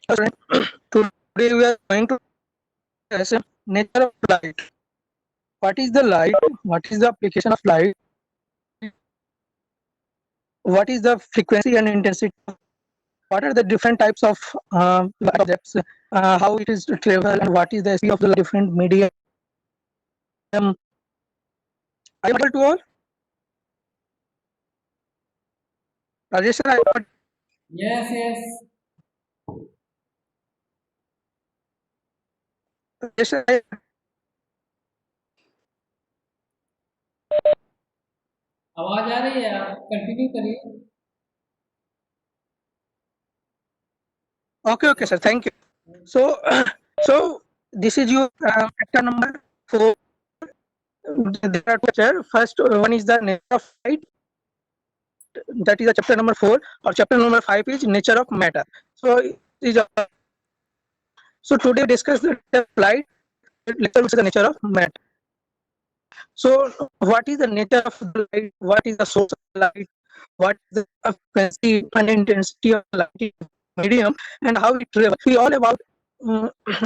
Today we are going to discuss nature of light. What is the light? What is the application of light? What is the frequency and intensity? What are the different types of light objects? How it is to travel and what is the speed of the different medium? Are you able to all? Rajesh, sir, Yes, yes. Rajesh, sir, आवाज आ रही है, आप continue करिए। okay, sir. Thank you. So, so this is your chapter number 4. There are two chapters. First one is the nature of light. That is the chapter number 4, or chapter number 5 is nature of matter. So, so today we discuss the nature of light. Later we see the nature of matter. So, what is the nature of the light? What is the source of light? What is the frequency and intensity of light medium, and how it travels? We all about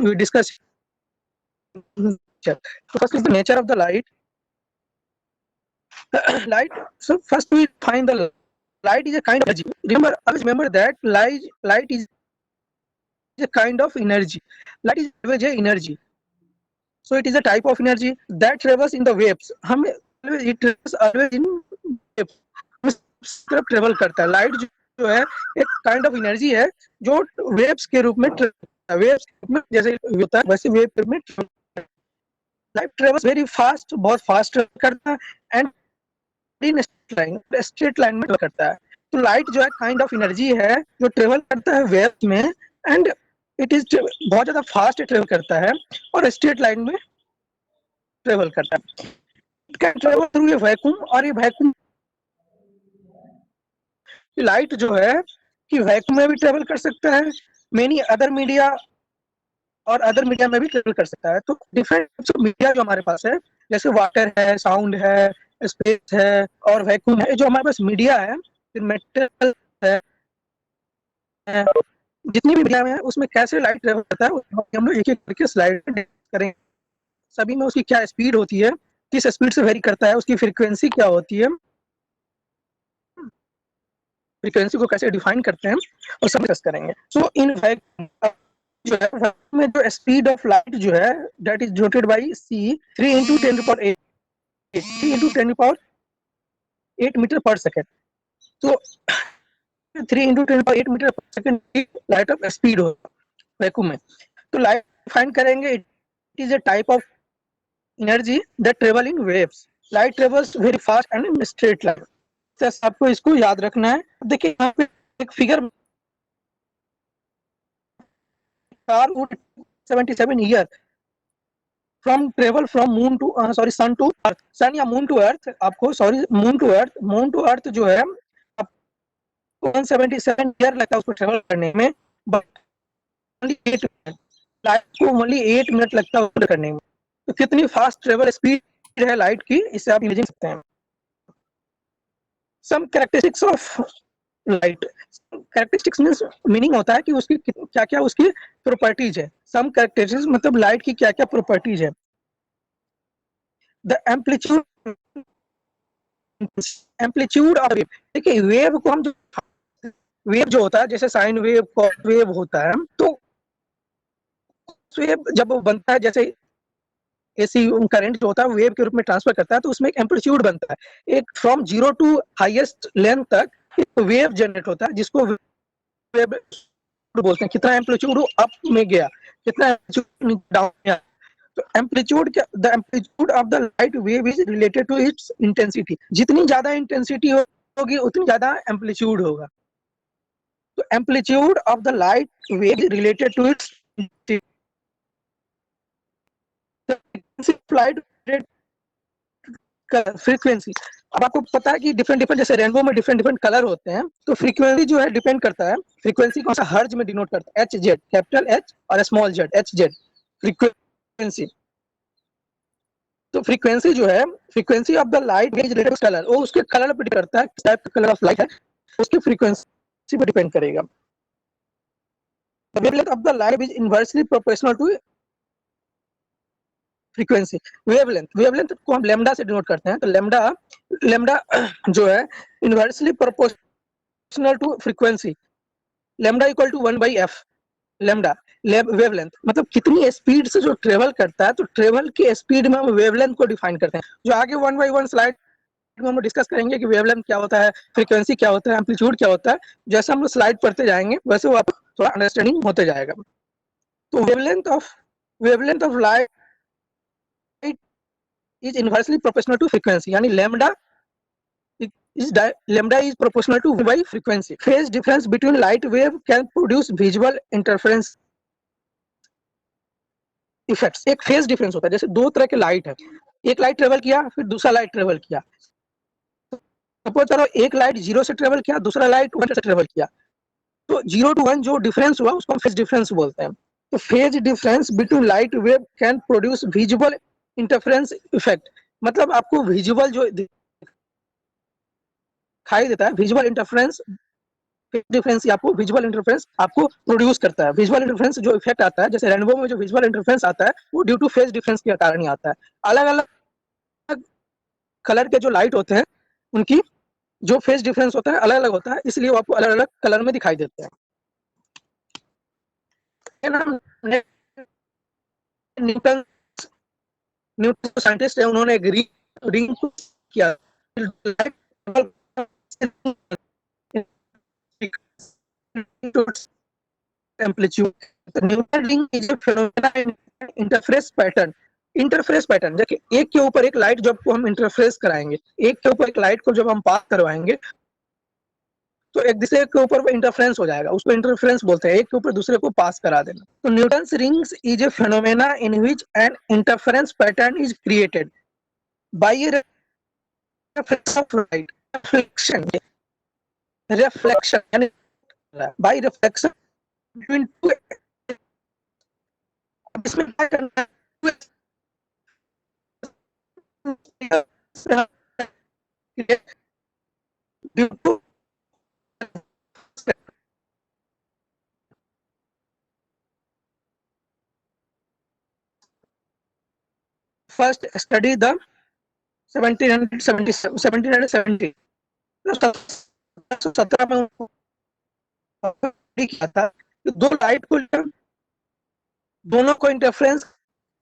we discuss. So first is the nature of the light. Light. So first we find the light is a kind of energy. Always remember that light is a kind of energy. Light is always a energy. So it is a type of energy that travels in the waves. It travels always in waves. तरफ travel करता है. Light जो है एक kind of energy है जो waves के रूप में वेव्स में जैसे होता है वैसे वेव में लाइट ट्रेवल्स वेरी फास्ट, बहुत फास्ट करता है एंड इन स्ट्रेट लाइन में करता है. तो लाइट जो है काइंड ऑफ एनर्जी है जो ट्रेवल करता है वेव्स में एंड इट इज बहुत ज्यादा फास्ट ट्रेवल करता है और स्ट्रेट लाइन में ट्रेवल करता है. It can travel through a vacuum और ये वैक्यूम लाइट जो है कि वैक्यूम में भी ट्रेवल कर सकता है, मेनी अदर मीडिया और अदर मीडिया में भी ट्रेवल कर सकता है. तो डिफरेंट मीडिया जो हमारे पास है जैसे वाटर है, साउंड है, स्पेस है और वैक्यूम है, जो हमारे पास मीडिया है, फिर मेटल है, जितनी भी मीडिया में है उसमें कैसे लाइट ट्रेवल करता है हम लोग एक एक करके स्लाइड में करेंगे. सभी में उसकी क्या स्पीड होती है, किस स्पीड से वेरी करता है, उसकी फ्रीक्वेंसी क्या होती है, फ्रीक्वेंसी को कैसे डिफाइन करते हैं और सब डिस्कस करेंगे. सो इन जो है में जो स्पीड ऑफ लाइट जो है that is denoted by c 3 into 10 to power 8 3 into 10 to power 8 metre per second. तो 3 into 10 to power 8 metre per second की लाइट ऑफ स्पीड होगा वैक्यूम में. तो लाइट डिफाइन करेंगे it is a type of energy that travel in waves. Light travels very fast and in straight line. आपको इसको याद रखना है. देखिए यहाँ पे एक figure 77 year from travel from moon to sun to earth. Sun या मून टू अर्थ, आपको मून टू अर्थ जो है 177 ईयर लगता है उसको ट्रेवल करने में, बट लाइट को ओनली 8 मिनट लगता है करने में. तो कितनी फास्ट ट्रेवल स्पीड है लाइट की, इससे आप इमेजिन सकते हैं. Some characteristics of light. Characteristics means meaning होता है कि उसकी क्या क्या उसकी प्रॉपर्टीज है. सम कैरेक्टरिस्टिक्स मतलब लाइट की क्या क्या प्रॉपर्टीज है. The amplitude of wave. देखिए वेव को हम वेव जो होता है जैसे साइन वेव, कॉस वेव होता है, तो वेव जब बनता है जैसे एसी करंट जो होता है वेव के रूप में ट्रांसफर करता है तो उसमें एक एम्पलीट्यूड बनता है. एक फ्रॉम 0 टू हाईएस्ट लेंथ तक एक वेव जनरेट होता है जिसको वेव बोलते हैं. कितना एम्पलीट्यूड अप में गया, कितना एम्पलीट्यूड डाउन गया. तो the amplitude of the light wave is related to its intensity. जितनी ज्यादा इंटेंसिटी होगी उतनी ज्यादा एम्पलीट्यूड होगा. तो amplitude of the light wave is related to its frequency. अब आपको पता है कि डिफरेंट जैसे रेनबो में डिफरेंट कलर होते हैं, तो फ्रीक्वेंसी जो है डिपेंड करता है. फ्रीक्वेंसी कौन सा हर्ज में डिनोट करता है, एच जेड, कैपिटल एच और small Z, H Z frequency. तो फ्रीक्वेंसी जो है frequency of the light is related to colour. वो उसके कलर पे डिपेंड करता है, किस टाइप का कलर ऑफ लाइट है उसकी फ्रीक्वेंसी पे डिपेंड करेगा. The wavelength of the light is inversely proportional to frequency. Wavelength को हम lambda से डिनोट करते हैं, तो lambda जो है inversely proportional to frequency. lambda equal to 1/f. lambda wavelength मतलब कितनी स्पीड से जो ट्रेवल करता है, तो ट्रेवल की स्पीड में हम वेवलेंथ को डिफाइन करते हैं. जो आगे 1/1 स्लाइड में हम डिस्कस करेंगे कि वेवलेंथ क्या होता है, फ्रीक्वेंसी क्या होता है, एम्पलीट्यूड क्या होता है. जैसे हम लोग स्लाइड पढ़ते जाएंगे वैसे वो आपको थोड़ा अंडरस्टैंडिंग होते जाएगा. तो wavelength of light is inversely proportional to frequency. यानी lambda is proportional to by frequency. Phase difference between light wave can produce visual interference effects. एक फेज डिफरेंस होता है, जैसे दो तरह के लाइट है, एक लाइट ट्रेवल किया फिर दूसरा लाइट ट्रेवल किया. सपोज करो एक लाइट 0 से ट्रेवल किया, दूसरा लाइट 1 से ट्रेवल किया, तो 0 to 1 जो डिफरेंस हुआ उसको हम फेज डिफरेंस बोलते हैं. तो phase difference between light wave can produce visual interference effect. मतलब आपको विजुअल जो दिखाई देता है, विजुअल इंटरफेरेंस डिफरेंस आपको विजुअल इंटरफेरेंस आपको प्रोड्यूस करता है. विजुअल इंटरफेरेंस जो इफेक्ट आता है, जैसे रेनबो में जो विजुअल इंटरफेरेंस आता है वो ड्यू टू फेज डिफरेंस के कारण ही आता है. अलग अलग कलर के जो लाइट होते हैं उनकी जो फेज डिफरेंस होता है अलग अलग होता है, इसलिए वो आपको अलग अलग कलर में दिखाई देते हैं. न्यूटन साइंटिस्ट है, उन्होंने एक रिंग किया amplitude. The Newton ring is a phenomena in interference pattern. Interference pattern, जबकि एक के ऊपर एक लाइट जब को हम इंटरफेरेंस कराएंगे, एक के ऊपर एक लाइट को जब हम पास करवाएंगे तो एक दूसरे के ऊपर इंटरफेरेंस हो जाएगा, उसको इंटरफेरेंस बोलते हैं, एक के ऊपर दूसरे को पास करा देना. तो Newton's rings is a phenomena in which N interference pattern is created by A reflection यानी by reflection between two. इसमें क्या करना है, due to first study the 1770 17 में किया था. दो लाइट को दोनों को इंटरफेरेंस,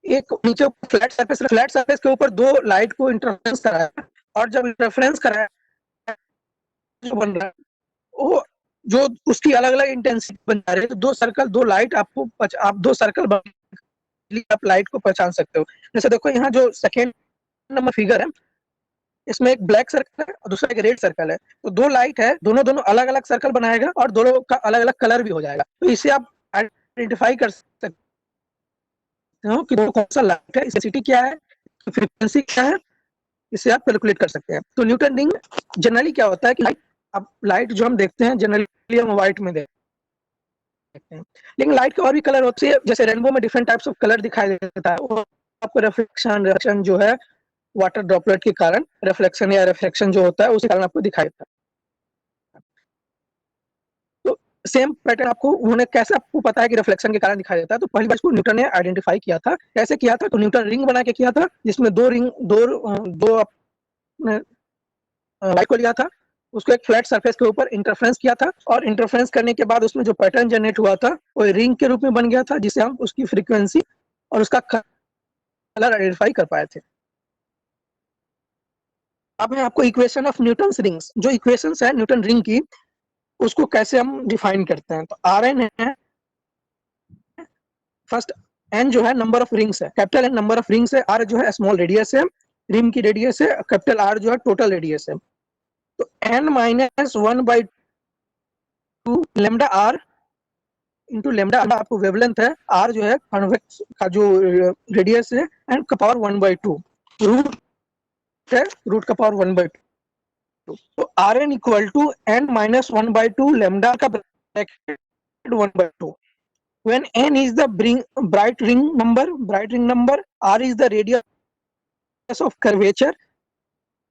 एक नीचे फ्लैट सरफेस के ऊपर दो लाइट को इंटरफेरेंस कराया, और जब इंटरफेरेंस कराया जो बन रहा है वो जो उसकी अलग अलग इंटेंसिटी बन जा रही है. तो दो लाइट आपको आप दो सर्कल आप लाइट को पहचान सकते हो. जैसे देखो यहाँ जो सेकेंड नंबर फिगर है, इसमें एक ब्लैक सर्कल है और दूसरा एक रेड सर्कल है. तो दो लाइट है, दोनों अलग अलग सर्कल बनाएगा और दोनों का अलग अलग कलर भी हो जाएगा. तो इसे आप आइडेंटिफाई कर सकते हो कि कौन सा लाइट है, इंटेंसिटी क्या है, फ्रीक्वेंसी क्या है, इसे आप कैलकुलेट कर सकते हैं. तो न्यूटन रिंग जनरली क्या होता है कि लाइट जो हम देखते हैं जनरली हम व्हाइट में देखते हैं, लेकिन लाइट के और भी कलर होते हैं. जैसे रेनबो में डिफरेंट टाइप्स ऑफ कलर दिखाई देता है, वो आपको रिफ्लेक्शन जो है वाटर ड्रॉपलेट के कारण रिफ्लेक्शन या रिफ्रैक्शन जो होता है उसी कारण आपको दिखाई देता है. तो सेम पैटर्न आपको उन्होंने कैसे आपको पता है कि रिफ्लेक्शन के कारण दिखाई देता है, तो पहली बार इसको न्यूटन ने आइडेंटिफाई किया था. कैसे किया था, तो न्यूटन रिंग बना के किया था जिसमें दो लाइट को लिया था, उसको एक फ्लैट सरफेस के ऊपर इंटरफेरेंस किया था, और इंटरफेरेंस करने के बाद उसमें जो पैटर्न जनरेट हुआ था वो रिंग के रूप में बन गया था, जिसे हम उसकी फ्रीक्वेंसी और उसका कलर आइडेंटिफाई कर पाए थे. अब मैं आपको इक्वेशन ऑफ न्यूटन्स रिंग्स, जो इक्वेशंस है न्यूटन रिंग की, उसको कैसे हम डिफाइन करते हैं. तो आर एन है फर्स्ट, एन जो है नंबर ऑफ रिंग्स है, capital N number of rings है, आर जो है स्मॉल रेडियस है, रिंग की रेडियस है, कैपिटल आर जो है टोटल रेडियस है. तो n minus 1/2 lambda R into lambda आपको वेवलेंथ है, आर जो है कॉन्वेक्स का जो रेडियस है, एंड का पावर 1/2 रूट है, रूट का पावर 1/2. तो R N equal to n minus 1/2 lambda का bracket 1/2. When n is the bright ring number, r is the radius of curvature,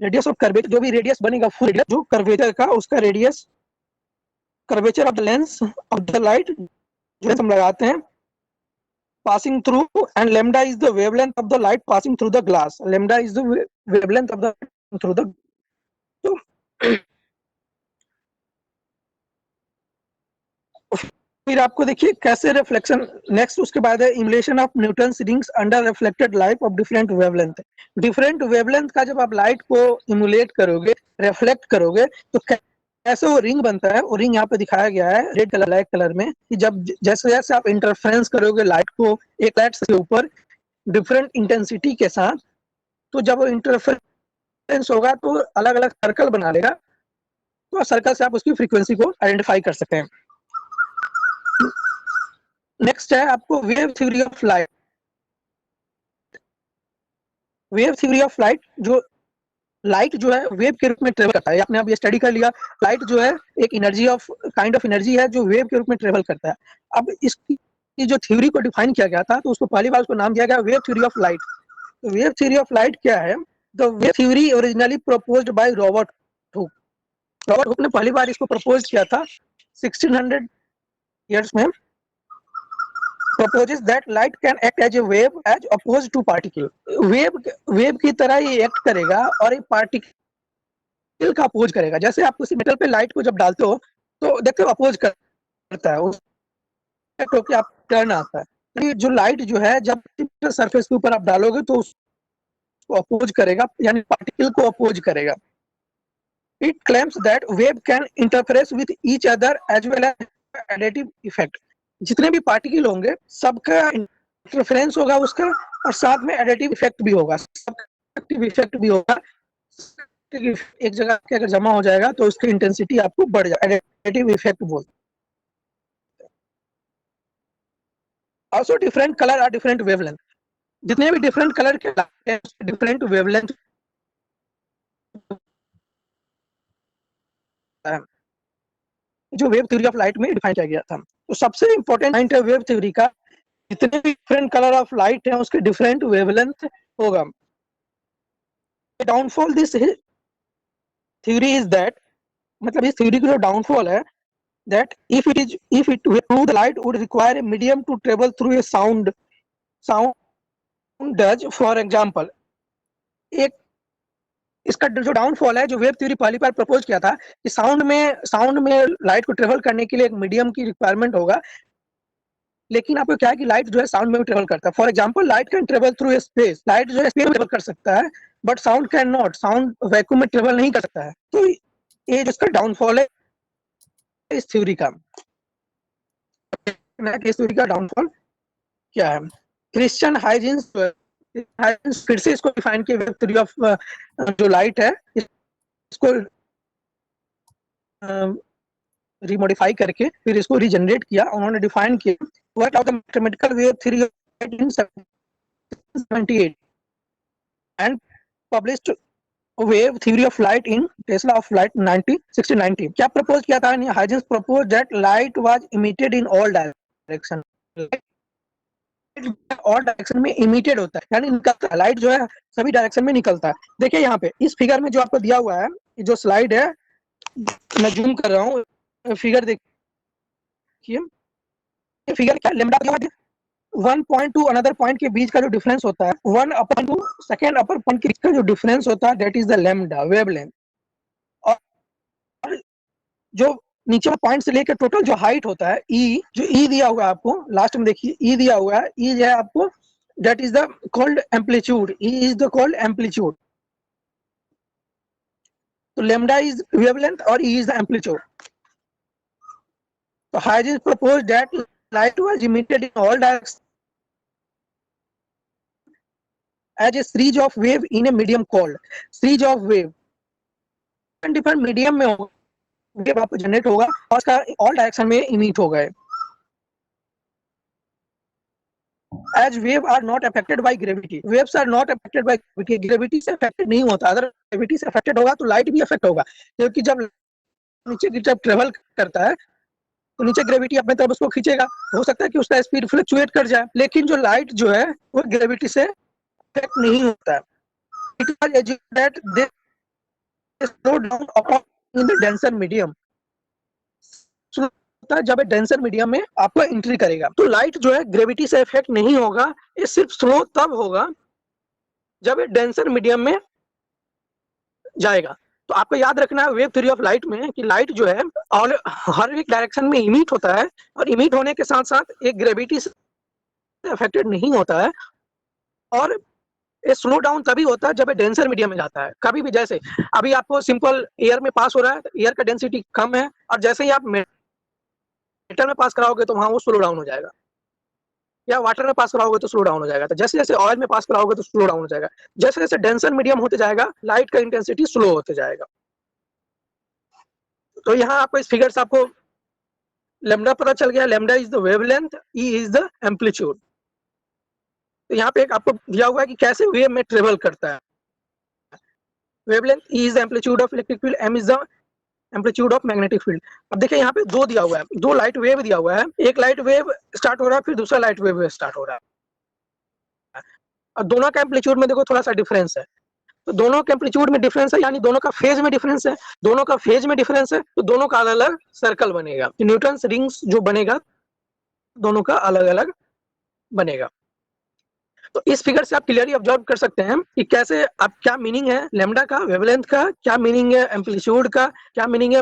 जो भी रेडियस बनेगा फुल रेडियस जो कर्वेचर का, उसका radius, curvature of the lens of the light जो हम लगाते हैं passing through, and lambda is the wavelength of the light passing through the glass. Lambda is the wavelength of the through the, तो फिर आपको देखिए कैसे रिफ्लेक्शन, नेक्स्ट उसके बाद है emulation of Newton's rings under reflected light of different wavelength. Different wavelength का जब आप लाइट को इमुलेट करोगे, रिफ्लेक्ट करोगे, तो कैसे वो रिंग बनता है, वो रिंग यहाँ पे दिखाया गया है रेड कलर ब्लैक कलर में, कि जब जैसे जैसे आप इंटरफ्रेंस करोगे लाइट को एक लाइट के ऊपर डिफरेंट इंटेंसिटी के साथ, तो जब वो इंटरफ्रेंस होगा तो अलग अलग सर्कल बना लेगा, तो सर्कल से आप उसकी फ्रीक्वेंसी को आइडेंटिफाई कर सकते हैं। नेक्स्ट है आपको wave theory of light. Wave theory of light, जो लाइट जो है वेव के रूप में ट्रेवल करता है, आपने अब ये स्टडी कर लिया, लाइट जो है एक energy of kind of energy है जो वेव के रूप में ट्रेवल करता है। अब इसकी जो थ्योरी को डिफाइन किया गया था, तो उसको पहली बार उसको नाम दिया गया वेव थ्योरी ऑफ लाइट। तो वेव थ्योरी ऑफ लाइट क्या है? The wave theory originally proposed by Robert Hooke. Robert Hooke ने पहली बार इसको प्रपोज किया था 1600 ईयर्स में। proposes that light can act as a wave as opposed to particle। Wave की तरह ये एक्ट करेगा और एक पार्टिकल का अपोज करेगा। जैसे आप किसी मेटल पे लाइट को जब डालते हो तो देखते हो अपोज करता है, उस होकर आप टर्न आता है। तो ये जो लाइट जो है जब सरफेस के ऊपर आप डालोगे तो उसको अपोज करेगा, यानी पार्टिकल को अपोज करेगा। It claims that wave can interference with each other as well as additive effect। जितने भी पार्टिकल होंगे सबका इंटरफेरेंस होगा उसका, और साथ में एडिटिव इफेक्ट भी होगा, सबट्रैक्टिव इफेक्ट भी होगा। एक जगह के अगर जमा हो जाएगा तो उसकी इंटेंसिटी आपको बढ़ जाएगा, एडिटिव इफेक्ट बोलते हैं। Also different colour are different wavelength. जितने भी डिफरेंट कलर के डिफरेंट वेवलेंथ जो वेव थ्योरी ऑफ लाइट में डिफाइन किया गया था। तो सबसे इंपॉर्टेंट पॉइंट है वेव थ्योरी का, जितने भी डिफरेंट कलर ऑफ लाइट है उसके डिफरेंट वेवलेंथ होगा। Downfall this theory is that, मतलब इस थ्योरी का जो डाउनफॉल है, that if it were true, the light would require a medium to travel through a sound does। for example, एक इसका जो डाउनफॉल है, जो वेव थ्योरी पहली बार प्रपोज किया था कि साउंड में लाइट को ट्रेवल करने के लिए एक मीडियम की रिक्वायरमेंट होगा, लेकिन आपको क्या है कि लाइट जो है साउंड में भी ट्रेवल करता है। For example, light can travel through space, light जो है स्पेस में ट्रेवल कर सकता है, but sound can not, sound vacuum में ट्रेवल नहीं कर सकता है। तो ये जिसका डाउनफॉल है इस थ्योरी का, इस थ्योरी का डाउनफॉल क्या है? क्रिश्चियन हाइजिन्स फिर से इसको डिफाइन किया वेव थ्योरी ऑफ जो लाइट है, इसको रिमॉडिफाई करके फिर इसको रीजनरेट किया। उन्होंने डिफाइन किया what of the mathematical wave theory in 1778 and published wave theory of light in Tesla of light 1690। क्या प्रपोज किया था? Huygens propose that light was emitted in all direction. All direction में emitted होता है, यानी निकलता है, लाइट जो है सभी डायरेक्शन में निकलता है। देखिए यहाँ पे इस फिगर में जो आपको दिया हुआ है, जो स्लाइड है, मैं जूम कर रहा हूँ, फिगर देखिए, फिगर क्या लैम्डा दिया हुआ है, one point two another point के बीच का जो डिफरेंस होता है, वन अपर टू सेकेंड अपर पॉइंट के बीच का जो डिफरेंस होता है, that is the lambda wavelength. और जो नीचे पॉइंट से लेकर टोटल जो हाइट होता है, ई, जो ई दिया हुआ है आपको लास्ट में, देखिए ई दिया हुआ है, ई जो है आपको, that is the called amplitude, E is the called amplitude. तो लैम्डा इज वेवलेंथ और ई इज द एम्पलीट्यूड। तो Huygens proposed that light was emitted in all directions as a series of wave in a medium called series of wave। different medium में होगा, wave आपको generate होगा और उसका all direction में emit होगा। as wave are not affected by gravity, waves are not affected by gravity, gravity से affected नहीं होता। अगर gravity से affected होगा तो लाइट भी affect होगा, क्योंकि जब नीचे की तरफ ट्रेवल करता है तो नीचे ग्रेविटी अपने तरफ उसको खींचेगा, हो सकता है कि उसका स्पीड फ्लक्चुएट कर जाए, लेकिन जो लाइट जो है वो ग्रेविटी से अफेक्ट नहीं होता है। It was assumed that they slow down upon in the denser medium. होता है जब डेंसर मीडियम में आपको एंट्री करेगा। तो लाइट जो है ग्रेविटी से इफेक्ट नहीं होगा, ये सिर्फ स्लो तब होगा जब ये डेंसर मीडियम में जाएगा। तो आपको याद रखना है वेव थ्योरी ऑफ लाइट में कि लाइट जो है और हर एक डायरेक्शन में इमिट होता है, और इमिट होने के साथ साथ एक ग्रेविटी से अफेक्टेड नहीं होता है, और ये स्लो डाउन तभी होता है जब ये डेंसर मीडियम में जाता है। कभी भी जैसे अभी आपको सिंपल एयर में पास हो रहा है, एयर का डेंसिटी कम है, और जैसे ही आप मेटल में पास कराओगे तो वहां वो स्लो डाउन हो जाएगा, या वाटर में पास कराओगे तो स्लो डाउन हो जाएगा। तो जैसे जैसे ऑयल में पास कराओगे तो स्लो डाउन हो जाएगा। जैसे जैसे डेंसर मीडियम होते जाएगा लाइट का इंटेंसिटी स्लो होते जाएगा। तो यहाँ आपको इस फिगर से आपको लैम्डा पता चल गया। Lambda is the wavelength, E is the amplitude. तो यहाँ पे एक आपको दिया हुआ है कि कैसे वेव में ट्रेवल करता है। Wavelength E is the amplitude of electric field, M is the amplitude of magnetic field. अब देखिए यहाँ पे दो दिया हुआ है, दो लाइट वेव दिया हुआ है। एक लाइट वेव स्टार्ट हो रहा है, फिर दूसरा लाइट वेव स्टार्ट हो रहा है, और दोनों का एम्पलीट्यूड में देखो थोड़ा सा डिफरेंस है। तो दोनों के एम्पलीट्यूड में डिफरेंस है, यानी दोनों का फेज में डिफरेंस है। दोनों का फेज में डिफरेंस है तो दोनों का अलग अलग सर्कल बनेगा। तो न्यूटन्स रिंग्स जो बनेगा दोनों का अलग अलग बनेगा। तो इस फिगर से आप क्लियरली ऑब्जर्व कर सकते हैं कि कैसे आप क्या मीनिंग है लैम्डा का, वेवलेंथ का, क्या मीनिंग है एम्पलीट्यूड का, क्या मीनिंग है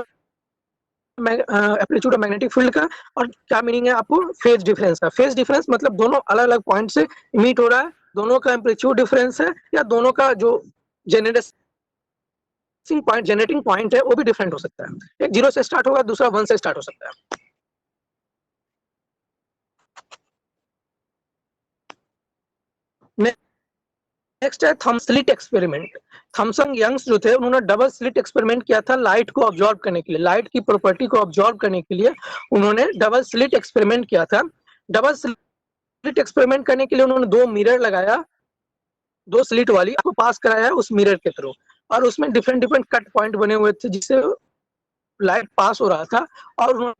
एम्पलीट्यूड ऑफ मैग्नेटिक फील्ड का, और क्या मीनिंग है आपको फेज डिफरेंस का। फेज डिफरेंस मतलब दोनों अलग अलग पॉइंट से इमिट हो रहा है, दोनों का एम्पलीट्यूड डिफरेंस है, या दोनों का जो जनरेटिंग पॉइंट है वो भी डिफरेंट हो सकता है। एक 0 से स्टार्ट होगा, दूसरा 1 से स्टार्ट हो सकता है। नेक्स्ट है thumb slit experiment. Thomson Young's जो थे उन्होंने डबल स्लिट एक्सपेरिमेंट किया था लाइट को ऑब्जॉर्व करने के लिए, लाइट की प्रॉपर्टी को ऑब्जॉर्व करने के लिए उन्होंने डबल स्लिट एक्सपेरिमेंट किया था। डबल स्लिट एक्सपेरिमेंट करने के लिए उन्होंने दो मिरर लगाया, दो स्लिट वाली आपको पास कराया उस मिरर के थ्रू, और उसमें डिफरेंट डिफरेंट कट पॉइंट बने हुए थे जिससे लाइट पास हो रहा था। और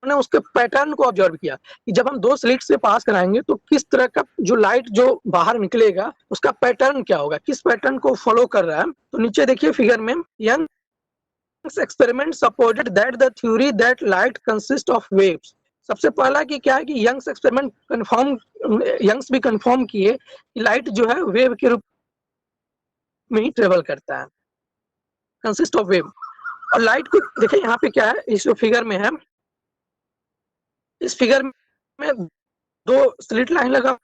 उन्होंने उसके पैटर्न को ऑब्जर्व किया कि जब हम दो स्लिट से पास कराएंगे तो किस तरह का जो लाइट जो बाहर निकलेगा उसका पैटर्न क्या होगा, किस पैटर्न को फॉलो कर रहा है। तो नीचे देखिए फिगर में, Young's experiment supported that the theory that light consist of waves. सबसे पहला कि क्या है कि यंग्स एक्सपेरिमेंट कंफर्म, यंग्स भी कंफर्म किए कि लाइट जो है वेव के रूप में ही ट्रेवल करता है, कंसिस्ट ऑफ वेव। और लाइट को देखिए यहाँ पे क्या है, इस फिगर में है, इस फिगर में दो स्लिट लाइन लगा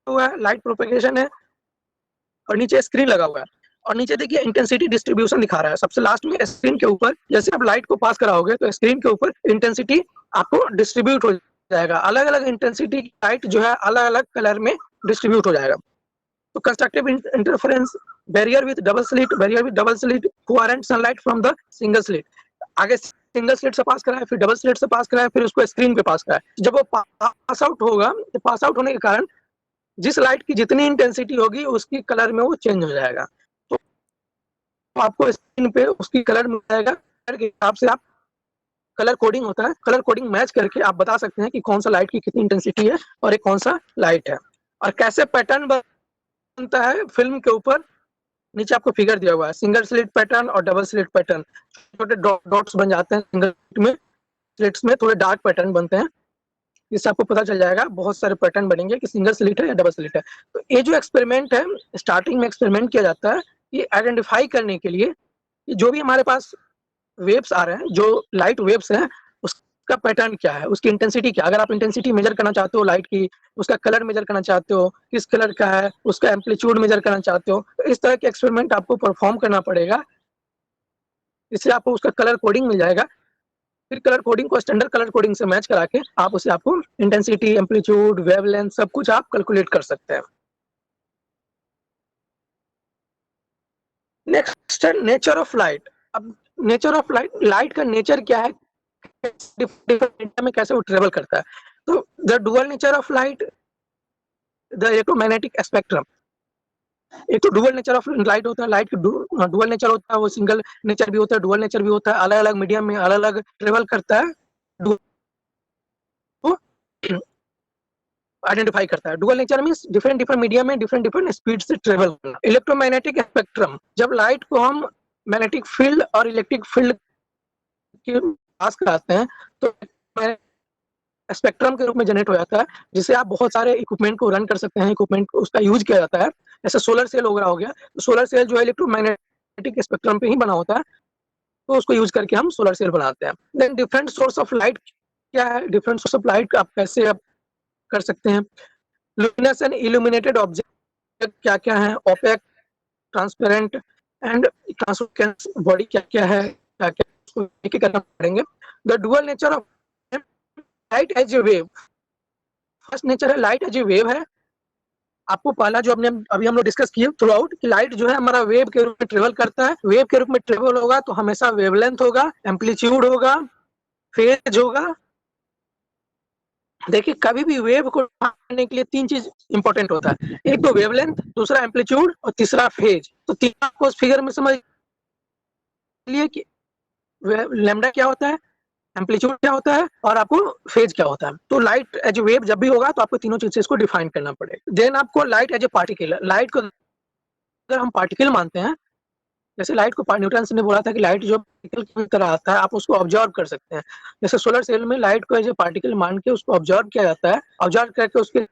हुआ है, लाइट प्रोपेगेशन है, और नीचे स्क्रीन लगा हुआ है। और नीचे देखिए इंटेंसिटी डिस्ट्रीब्यूशन दिखा रहा है सबसे लास्ट में स्क्रीन के ऊपर। जैसे आप लाइट को पास कराओगे तो स्क्रीन के ऊपर इंटेंसिटी आपको डिस्ट्रीब्यूट हो जाएगा, अलग अलग इंटेंसिटी लाइट जो है अलग अलग कलर में डिस्ट्रीब्यूट हो जाएगा। तो constructive interference, barrier with double slit, coherent sunlight from the single slit. आगे सिंगल स्लिट से पास कराए, फिर डबल स्लिट से पास कराए, फिर उसको स्क्रीन पे पास कराए। जब वो पास आउट होगा तो पास आउट होने के कारण जिस लाइट की जितनी इंटेंसिटी होगी उसकी कलर में वो चेंज हो जाएगा। तो आपको स्क्रीन पे उसकी कलर मिल जाएगा, कलर के हिसाब से आप, कलर कोडिंग होता है, कलर कोडिंग मैच करके आप बता सकते हैं कि कौन सा लाइट की कितनी इंटेंसिटी है और एक कौन सा लाइट है। और कैसे पैटर्न बनता है फिल्म के ऊपर, नीचे आपको फिगर दिया हुआ है, सिंगल स्लिट पैटर्न और डबल स्लिट पैटर्न। छोटे डॉट्स बन जाते हैं सिंगल में, स्लिट्स में थोड़े डार्क पैटर्न बनते हैं, इससे आपको पता चल जाएगा बहुत सारे पैटर्न बनेंगे कि सिंगल स्लिट है या डबल स्लिट है। तो ये जो एक्सपेरिमेंट है, स्टार्टिंग में एक्सपेरिमेंट किया जाता है ये आइडेंटिफाई करने के लिए कि जो भी हमारे पास वेव्स आ रहे हैं, जो लाइट वेव्स हैं, उसका पैटर्न क्या है, उसकी इंटेंसिटी क्या है। अगर आप इंटेंसिटी मेजर करना चाहते हो लाइट की, उसका कलर मेजर करना चाहते हो, किस कलर का है, उसका एम्पलीट्यूड मेजर करना चाहते हो, तो इस तरह के एक्सपेरिमेंट आपको परफॉर्म करना पड़ेगा। इससे आपको उसका कलर कोडिंग मिल जाएगा। फिर कलर कोडिंग को स्टैंडर्ड कलर कोडिंग से मैच करा के आप उसे, आपको इंटेंसिटी, एम्पलीट्यूड, वेवलेंथ सब कुछ आप कैलकुलेट कर सकते हैं। नेक्स्ट है नेचर ऑफ लाइट। अब नेचर ऑफ लाइट, लाइट का नेचर क्या है, डिफरेंट में कैसे वो ट्रेवल करता है। तो the dual nature of light, the electromagnetic spectrum. एक तो डुअल नेचर ऑफ लाइट होता है, लाइट की डुअल नेचर होता है, वो सिंगल नेचर भी होता है, डुअल नेचर भी होता है, अलग अलग मीडियम में अलग अलग ट्रेवल करता है, आइडेंटिफाई करता है। Dual nature means different different medium में डिफरेंट डिफरेंट स्पीड से ट्रेवल करना। इलेक्ट्रोमैग्नेटिक स्पेक्ट्रम, जब लाइट को हम मैग्नेटिक फील्ड और इलेक्ट्रिक फील्ड के पास कराते हैं तो स्पेक्ट्रम के रूप में जनरेट हो जाता है, जिससे आप बहुत सारे इक्विपमेंट को रन कर सकते हैं, इक्विपमेंट को उसका यूज किया जाता है। जैसे सोलर सेल वगैरह हो गया, तो सोलर सेल जो है इलेक्ट्रोमैग्नेटिक स्पेक्ट्रम पे ही बना होता है, तो उसको यूज करके हम सोलर सेल बनाते हैं। Then different source of light क्या है, डिफरेंट सोर्स ऑफ लाइट आप कैसे आप कर सकते हैं। लुमिनस एंड इल्यूमिनेटेड ऑब्जेक्ट क्या क्या है, opaque, transparent and translucent body क्या क्या है, क्या क्या उसको एक एक करना पड़ेंगे। The dual nature of light as a wave, first nature है लाइट एज ए वेव है। आपको पहला जो अभी हम लोग डिस्कस किए थ्रू आउट कि लाइट जो है हमारा वेव के रूप में ट्रेवल करता है, वेव के रूप में ट्रेवल होगा तो हमेशा वेवलेंथ होगा, एम्पलीट्यूड होगा, फेज होगा। देखिए कभी भी वेव को करने के लिए तीन चीज इंपॉर्टेंट होता है, एक तो वेवलेंथ, दूसरा एम्पलीट्यूड और तीसरा फेज। तो तीनों को उस फिगर में समझ लिए कि लैम्डा क्या होता है, एम्पलीट्यूड क्या होता है और आपको फेज क्या होता है। तो लाइट एज ए वेव जब भी होगा तो आपको तीनों चीजें इसको डिफाइन करना पड़ेगा। देन आपको light as a particle, light को अगर हम पार्टिकल मानते हैं, जैसे लाइट को न्यूटन ने बोला था कि लाइट जो पार्टिकल की तरह आता है, आप उसको ऑब्जर्व कर सकते हैं। जैसे सोलर सेल में लाइट को एज ए पार्टिकल मान के उसको ऑब्जर्व किया जाता है, ऑब्जर्व करके उसके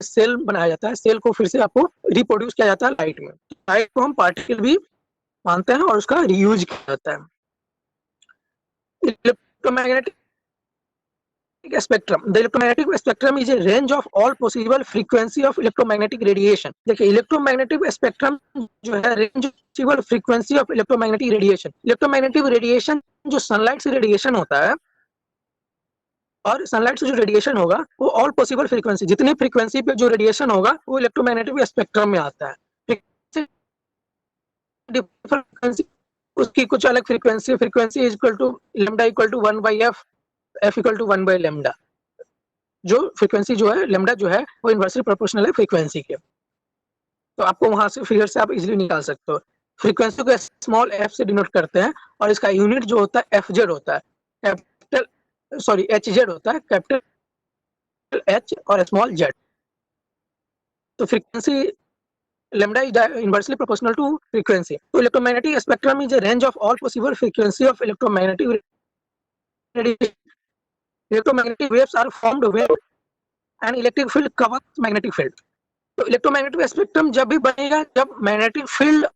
सेल बनाया जाता है, सेल को फिर से आपको रिप्रोड्यूस किया जाता है लाइट में। लाइट को हम पार्टिकल भी मानते हैं और उसका रीयूज किया जाता है। Electromagnetic spectrum, the electromagnetic spectrum is a range of all possible frequency of electromagnetic radiation। देखिए इलेक्ट्रोमैग्नेटिक स्पेक्ट्रम जो है range of possible frequency of electromagnetic radiation. Electromagnetic radiation जो सनलाइट से रेडिएशन होता है, और सनलाइट से जो रेडिएशन होगा वो ऑल पॉसिबल फ्रीक्वेंसी, जितनी फ्रीक्वेंसी पे जो रेडिएशन होगा वो इलेक्ट्रोमैग्नेटिक स्पेक्ट्रम में आता है। फ्रीक्वेंसी उसकी कुछ अलग frequency, frequency is equal to lambda equal to 1/f, f equal to 1/लैम्डा। जो फ्रीक्वेंसी जो है लैम्डा जो है वो इनवर्सली प्रोपोर्शनल है फ्रीक्वेंसी के। तो आपको वहां से फिगर से आप इजीली निकाल सकते हो। फ्रीक्वेंसी को स्मॉल f से डिनोट करते हैं और इसका यूनिट जो होता है fz होता है, कैपिटल सॉरी hz होता है, कैपिटल h और स्मॉल z। तो frequency lambda is inversely proportional to frequency. So electromagnetic spectrum is a range of all possible frequency of electromagnetic radiation. Electromagnetic waves are formed when an electric field covers magnetic field. तो electromagnetic spectrum जब भी बनेगा जब magnetic field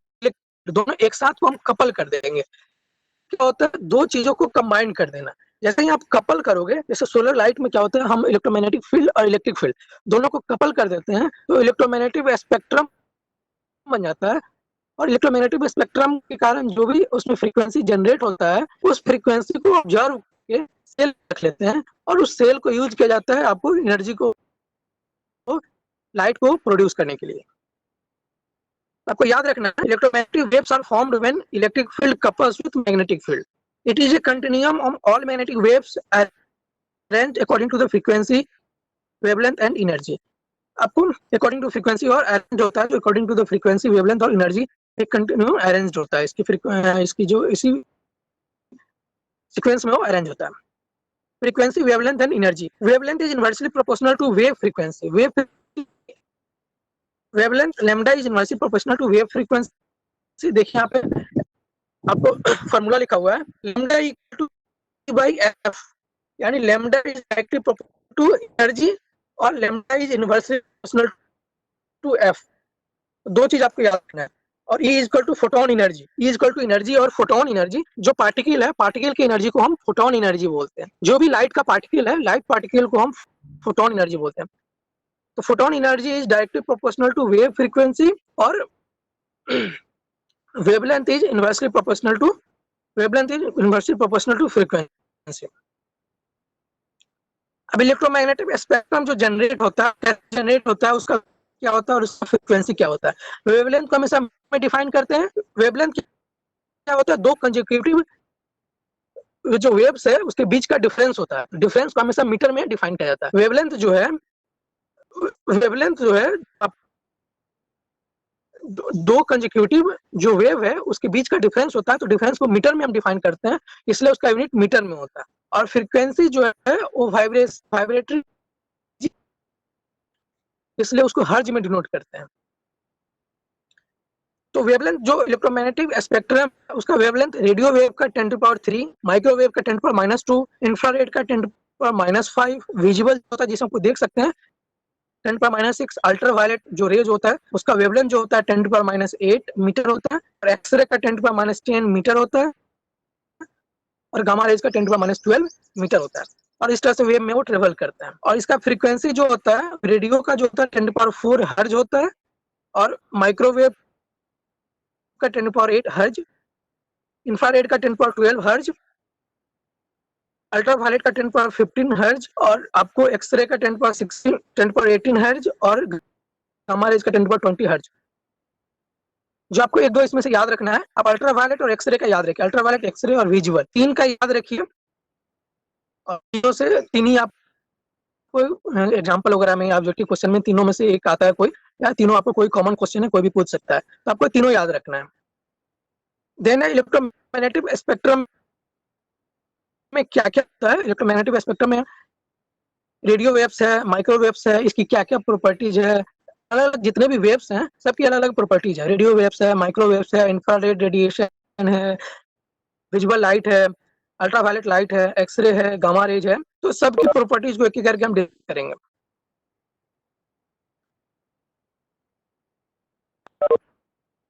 दोनों एक साथ को हम कपल कर देंगे। क्या होता है, दो चीजों को कंबाइन कर देना। जैसे ही आप कपल करोगे, जैसे सोलर लाइट में क्या होता है, हम इलेक्ट्रोमैग्नेटिक फील्ड और इलेक्ट्रिक फील्ड दोनों को कपल कर देते हैं तो इलेक्ट्रोमैग्नेटिक स्पेक्ट्रम बन जाता है। और इलेक्ट्रोमैग्नेटिक स्पेक्ट्रम के कारण जो भी उसमें फ्रीक्वेंसी जनरेट होता है, उस फ्रीक्वेंसी को ऑब्जर्व करके सेल रख लेते हैं और उस सेल को यूज किया जाता है आपको एनर्जी को, लाइट को प्रोड्यूस करने के लिए। आपको याद रखना है, electromagnetic waves are formed when electric field couples with magnetic field. It is a continuum of all magnetic waves arranged according to the frequency, wavelength and energy. आपको अकॉर्डिंग टू फ्रीक्वेंसी और arrange होता है, जो according to the frequency, wavelength और energy एक continue arranged होता है। इसकी जो इसी सीक्वेंस में वो अरेंज होता है। Frequency, wavelength and energy. Wavelength is inversely proportional to wave frequency. Wavelength lambda is inversely proportional to wave frequency. देखिए यहाँ पे आपको फॉर्मूला लिखा हुआ है, lambda equal to E by f, यानी lambda is directly proportional to energy और lambda is inversely proportional to f। दो चीज आपको याद रखना है। और E is equal to photon energy. E is equal to energy और फोटोन एनर्जी। जो पार्टिकल है, पार्टिकल की एनर्जी को हम फोटोन एनर्जी बोलते हैं। जो भी लाइट का पार्टिकल है, लाइट पार्टिकल को हम फोटोन एनर्जी बोलते हैं। तो photon energy is directly proportional to wave frequency और wavelength is inversely proportional to frequency. अब इलेक्ट्रोमैग्नेटिक स्पेक्ट्रम जो जनरेट होता है उसका क्या होता है और उसका फ्रीक्वेंसी क्या होता है। वेवलेंथ को हमेशा में डिफाइन करते हैं। वेवलेंथ क्या होता है, दो कंसेक्यूटिव जो वेव्स है उसके बीच का डिफरेंस होता है। डिफरेंस को हमेशा मीटर में डिफाइन किया जाता है। वेवलेंथ जो है दो कंसेक्यूटिव जो वेव है उसके बीच का डिफरेंस होता है, तो डिफरेंस को मीटर में हम डिफाइन करते हैं, इसलिए उसका यूनिट मीटर में होता है। और फ्रीक्वेंसी जो है वो वाइब्रेटरी, इसलिए उसको हर्ज में डिनोट करते हैं। तो वेवलेंथ जो इलेक्ट्रोमैग्नेटिक स्पेक्ट्रम उसका वेवलेंथ रेडियो वेव का 10⁻3, माइक्रोवेव का 10⁻-2, इंफ्रारेड का 10⁻⁵ विजिबल होता है जिसे आपको देख सकते हैं, 10⁻�6 अल्ट्रावायलेट जो रेज होता है उसका वेवलेंथ जो होता है 10⁻8 मीटर होता है, और एक्सरे का 10⁻10 मीटर होता है, और गामा रेज का 10⁻12 मीटर होता है। और इस तरह से वेव में वो ट्रेवल करता है। और इसका फ्रीक्वेंसी जो होता है रेडियो का जो होता है 10⁻4 हर्ज होता है, और माइक्रोवेव का 10⁻8 हर्ज, इंफ्रारेड का 10⁻12 हर्ज, अल्ट्रावायलेट का 10⁻15 हर्ज, और आपको एक्सरे का 10⁻16 10⁻18 हर्ज, और गामा रेज का 10⁻20 हर्ज। जो आपको एक दो इसमें से याद रखना है, आप अल्ट्रावायलेट और एक्सरे का याद रखिए, अल्ट्रावायलेट, एक्सरे और विजुअल, तीन का याद रखिए। और तीनों से तीन ही आप कोई एग्जांपल वगैरह में ऑब्जेक्टिव क्वेश्चन में तीनों में से एक आता है कोई, या तीनों आपको कोई कॉमन क्वेश्चन है कोई भी पूछ सकता है, तो आपको तीनों याद रखना है। देन इलेक्ट्रोमैग्नेटिक स्पेक्ट्रम में क्या क्या होता है। इलेक्ट्रोमैग्नेटिक स्पेक्ट्रम में रेडियो वेव्स है, माइक्रोवेव्स है, इसकी क्या क्या प्रॉपर्टीज है, अलग अलग जितने भी वेव्स हैं सबकी अलग अलग प्रॉपर्टीज है। रेडियो वेव्स है, माइक्रोवेव्स है, इंफ्रारेड रेडिएशन है, विजुअल लाइट है, अल्ट्रावायलेट लाइट है, एक्सरे है, गामा रेज है, तो सबकी प्रॉपर्टीज को एक एक करके हम डिस्कस करेंगे।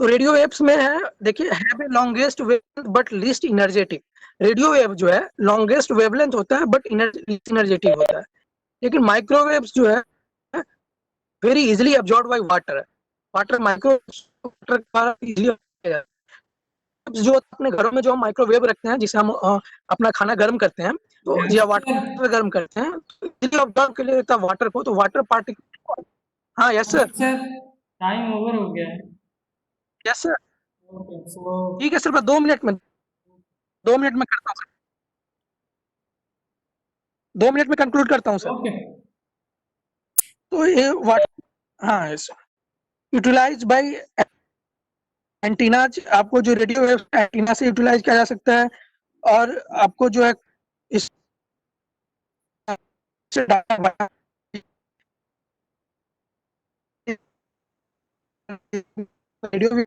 तो रेडियो वेव्स में है, देखिए, have a longest wavelength but least energetic. Radio wave जो है लॉन्गेस्ट वेवलेंथ होता है बट एनर्जेटिक होता है। लेकिन माइक्रोवेव्स जो है very easily absorb by water है। वाटर माइक्रो वाटर का इजिली जो अपने घरों में जो हम माइक्रोवेव रखते हैं जिसे हम अपना खाना गर्म करते हैं, तो यस या सर। वाटर गर्म करते हैं, तो इजिली अब्सॉर्ब के लिए रहता है वाटर को, तो वाटर पार्टिकल। हाँ, yes sir. Sir time over हो गया है। Yes sir. ओके सो ठीक है सर, मैं 2 मिनट में करता हूँ सर, 2 मिनट में कंक्लूड करता हूँ सर। ओके तो ये वाटर, हाँ यस, यूटिलाइज बाय एंटीनाज, आपको जो रेडियो वेव एंटीना से यूटिलाइज किया जा सकता है, और आपको जो है इस रेडियो